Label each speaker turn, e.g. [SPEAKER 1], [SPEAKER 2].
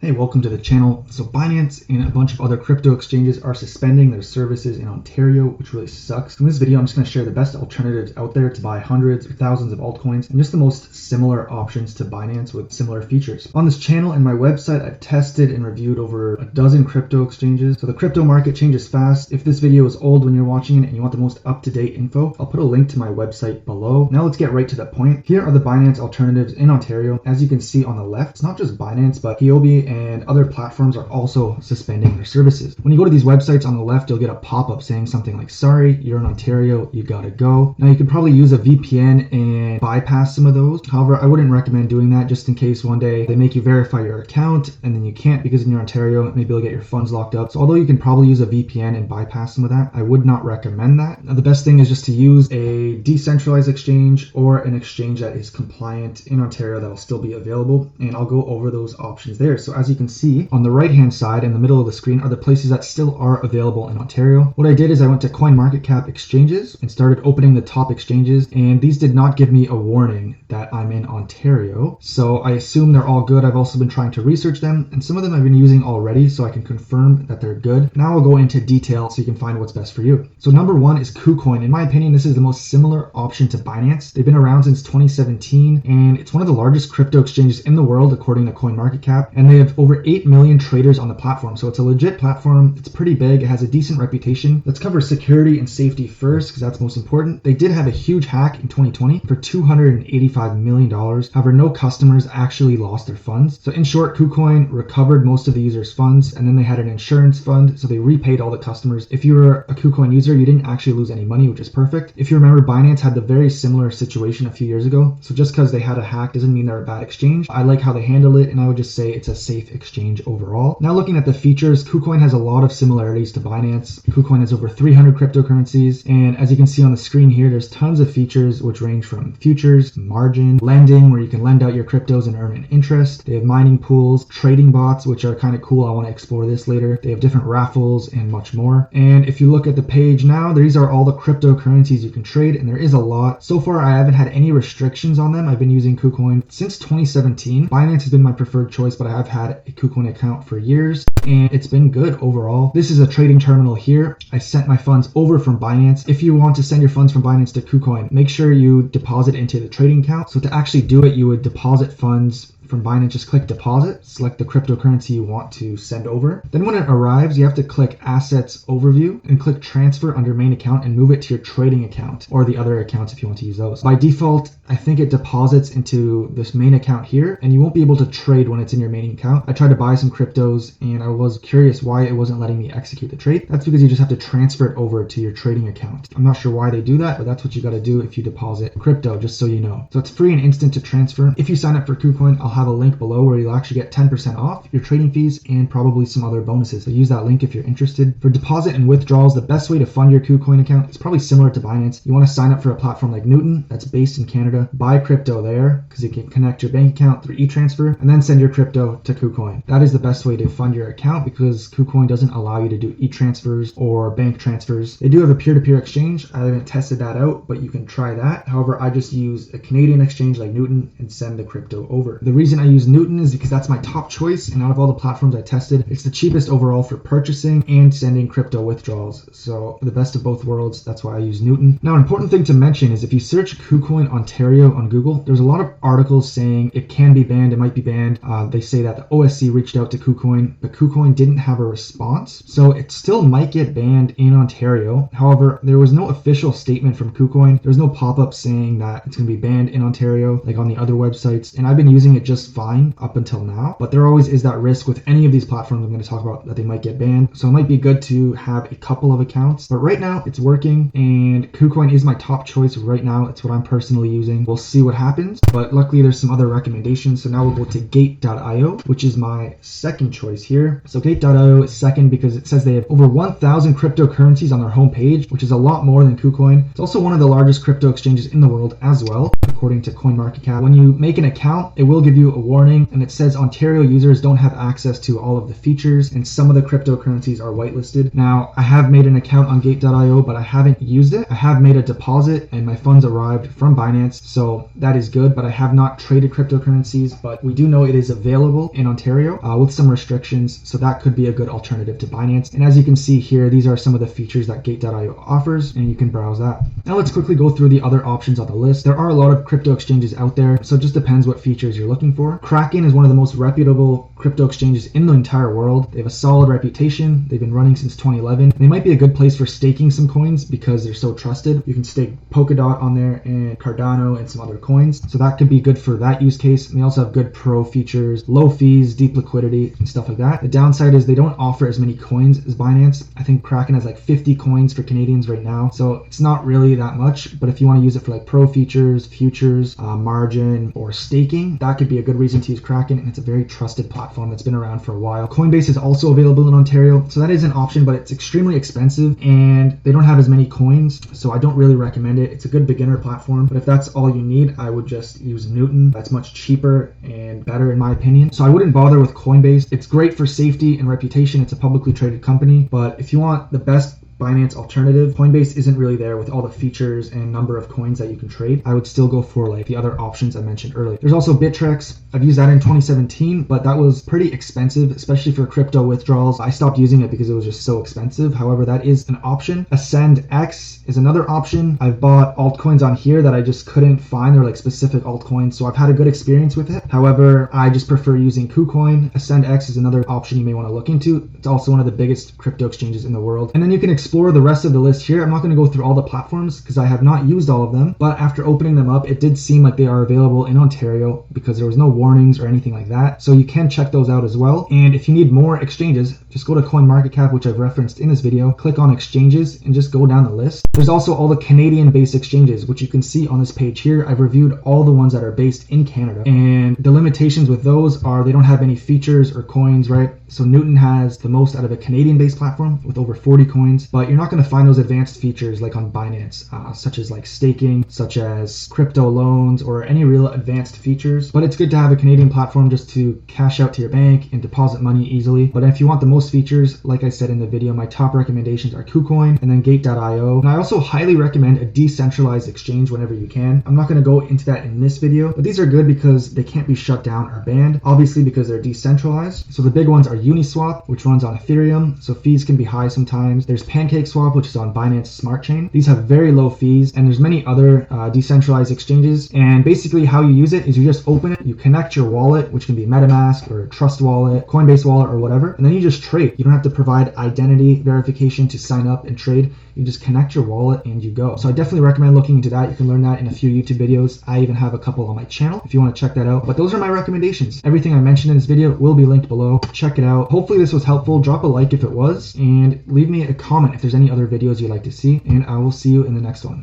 [SPEAKER 1] Hey, welcome to the channel. So Binance and a bunch of other crypto exchanges are suspending their services in Ontario, which really sucks. In this video, I'm just going to share the best alternatives out there to buy hundreds or thousands of altcoins and just the most similar options to Binance with similar features. On this channel and my website, I've tested and reviewed over a dozen crypto exchanges. So the crypto market changes fast. If this video is old when you're watching it and you want the most up-to-date info, I'll put a link to my website below. Now let's get right to the point. Here are the Binance alternatives in Ontario. As you can see on the left, it's not just Binance, but Huobi and other platforms are also suspending their services. When you go to these websites on the left, you'll get a pop-up saying something like, sorry, you're in Ontario, you gotta go. Now you could probably use a VPN and bypass some of those. However, I wouldn't recommend doing that just in case one day they make you verify your account and then you can't because in Ontario, maybe you'll get your funds locked up. So although you can probably use a VPN and bypass some of that, I would not recommend that. Now the best thing is just to use a decentralized exchange or an exchange that is compliant in Ontario that will still be available. And I'll go over those options there. So as you can see on the right hand side in the middle of the screen are the places that still are available in Ontario. What I did is I went to CoinMarketCap exchanges and started opening the top exchanges, and these did not give me a warning that I'm in Ontario, so I assume they're all good. I've also been trying to research them, and some of them I've been using already, so I can confirm that they're good. Now I'll go into detail so you can find what's best for you. So number one is Kucoin. In my opinion, this is the most similar option to Binance. They've been around since 2017, and it's one of the largest crypto exchanges in the world according to CoinMarketCap, and they have over 8 million traders on the platform. So it's a legit platform. It's pretty big. It has a decent reputation. Let's cover security and safety first because that's most important. They did have a huge hack in 2020 for $285 million. However, no customers actually lost their funds. So in short, Kucoin recovered most of the users' funds, and then they had an insurance fund, so they repaid all the customers. If you were a Kucoin user, you didn't actually lose any money, which is perfect. If you remember, Binance had the very similar situation a few years ago. So just because they had a hack doesn't mean they're a bad exchange. I like how they handle it, and I would just say it's a safe exchange overall. Now looking at the features, Kucoin has a lot of similarities to Binance. Kucoin has over 300 cryptocurrencies, and as you can see on the screen here, there's tons of features which range from futures, margin, lending, where you can lend out your cryptos and earn an interest. They have mining pools, trading bots, which are kind of cool. I want to explore this later. They have different raffles and much more. And if you look at the page now, these are all the cryptocurrencies you can trade, and there is a lot. So far, I haven't had any restrictions on them. I've been using Kucoin since 2017. Binance has been my preferred choice, but I have had a Kucoin account for years, and it's been good overall. This is a trading terminal here. I sent my funds over from Binance. If you want to send your funds from Binance to Kucoin, make sure you deposit into the trading account. So to actually do it, you would deposit funds from Binance, just click deposit, select the cryptocurrency you want to send over. Then when it arrives, you have to click assets overview and click transfer under main account and move it to your trading account or the other accounts if you want to use those. By default, I think it deposits into this main account here, and you won't be able to trade when it's in your main account. I tried to buy some cryptos and I was curious why it wasn't letting me execute the trade. That's because you just have to transfer it over to your trading account. I'm not sure why they do that, but that's what you got to do if you deposit crypto, just so you know. So it's free and instant to transfer. If you sign up for Kucoin, I'll have a link below where you'll actually get 10% off your trading fees and probably some other bonuses. So use that link if you're interested. For deposit and withdrawals, the best way to fund your Kucoin account is probably similar to Binance. You want to sign up for a platform like Newton that's based in Canada. Buy crypto there because you can connect your bank account through e-transfer and then send your crypto to Kucoin. That is the best way to fund your account because Kucoin doesn't allow you to do e-transfers or bank transfers. They do have a peer-to-peer exchange. I haven't tested that out, but you can try that. However, I just use a Canadian exchange like Newton and send the crypto over. The reason I use Newton is because that's my top choice, and out of all the platforms I tested, it's the cheapest overall for purchasing and sending crypto withdrawals. So the best of both worlds, that's why I use Newton. Now, an important thing to mention is if you search Kucoin Ontario on Google, there's a lot of articles saying it can be banned, it might be banned. They say that the OSC reached out to Kucoin, but Kucoin didn't have a response. So it still might get banned in Ontario. However, there was no official statement from Kucoin. There's no pop-up saying that it's going to be banned in Ontario like on the other websites, and I've been using it just fine up until now, but there always is that risk with any of these platforms I'm going to talk about that they might get banned. So it might be good to have a couple of accounts, but right now it's working and Kucoin is my top choice right now. It's what I'm personally using. We'll see what happens, but luckily there's some other recommendations. So now we'll go to Gate.io, which is my second choice here. So Gate.io is second because it says they have over 1,000 cryptocurrencies on their homepage, which is a lot more than Kucoin. It's also one of the largest crypto exchanges in the world as well, according to CoinMarketCap. When you make an account, it will give you you a warning, and it says Ontario users don't have access to all of the features, and some of the cryptocurrencies are whitelisted. Now, I have made an account on Gate.io, but I haven't used it. I have made a deposit, and my funds arrived from Binance, so that is good, but I have not traded cryptocurrencies, but we do know it is available in Ontario with some restrictions, so that could be a good alternative to Binance. And as you can see here, these are some of the features that Gate.io offers, and you can browse that. Now let's quickly go through the other options on the list. There are a lot of crypto exchanges out there, so it just depends what features you're looking for. Kraken is one of the most reputable crypto exchanges in the entire world. They have a solid reputation. They've been running since 2011. They might be a good place for staking some coins because they're so trusted. You can stake Polkadot on there and Cardano and some other coins, so that could be good for that use case. And they also have good pro features, low fees, deep liquidity, and stuff like that. The downside is they don't offer as many coins as Binance. I think Kraken has like 50 coins for Canadians right now, so it's not really that much. But if you want to use it for like pro features, futures, margin, or staking, that could be a good reason to use Kraken, and it's a very trusted platform that's been around for a while. Coinbase is also available in Ontario, so that is an option, but it's extremely expensive and they don't have as many coins, so I don't really recommend it. It's a good beginner platform, but if that's all you need, I would just use Newton. That's much cheaper and better in my opinion. So I wouldn't bother with Coinbase. It's great for safety and reputation. It's a publicly traded company, but if you want the best Binance alternative, Coinbase isn't really there with all the features and number of coins that you can trade. I would still go for like the other options I mentioned earlier. There's also Bittrex. I've used that in 2017, but that was pretty expensive, especially for crypto withdrawals. I stopped using it because it was just so expensive. However, that is an option. AscendX is another option. I've bought altcoins on here that I just couldn't find. They're like specific altcoins, so I've had a good experience with it. However, I just prefer using Kucoin. AscendX is another option you may want to look into. It's also one of the biggest crypto exchanges in the world. And then you can explore the rest of the list here. I'm not going to go through all the platforms because I have not used all of them, but after opening them up, it did seem like they are available in Ontario because there was no warnings or anything like that. So you can check those out as well. And if you need more exchanges, just go to CoinMarketCap, which I've referenced in this video, click on exchanges and just go down the list. There's also all the Canadian based exchanges, which you can see on this page here. I've reviewed all the ones that are based in Canada, and the limitations with those are they don't have any features or coins, right? So Newton has the most out of a Canadian based platform with over 40 coins, but you're not going to find those advanced features like on Binance, such as like staking, such as crypto loans, or any real advanced features. But it's good to have a Canadian platform just to cash out to your bank and deposit money easily. But if you want the most features, like I said in the video, my top recommendations are Kucoin and then Gate.io. And I also highly recommend a decentralized exchange whenever you can. I'm not going to go into that in this video, but these are good because they can't be shut down or banned, obviously because they're decentralized. So the big ones are Uniswap, which runs on Ethereum, so fees can be high sometimes. There's PancakeSwap, which is on Binance Smart Chain. These have very low fees, and there's many other decentralized exchanges. And basically how you use it is you just open it, you connect your wallet, which can be MetaMask or Trust Wallet, Coinbase Wallet, or whatever, and then you just trade. You don't have to provide identity verification to sign up and trade. You just connect your wallet and you go. So I definitely recommend looking into that. You can learn that in a few YouTube videos. I even have a couple on my channel if you want to check that out. But those are my recommendations. Everything I mentioned in this video will be linked below. Check it out. Hopefully this was helpful. Drop a like if it was, and leave me a comment if there's any other videos you'd like to see, and I will see you in the next one.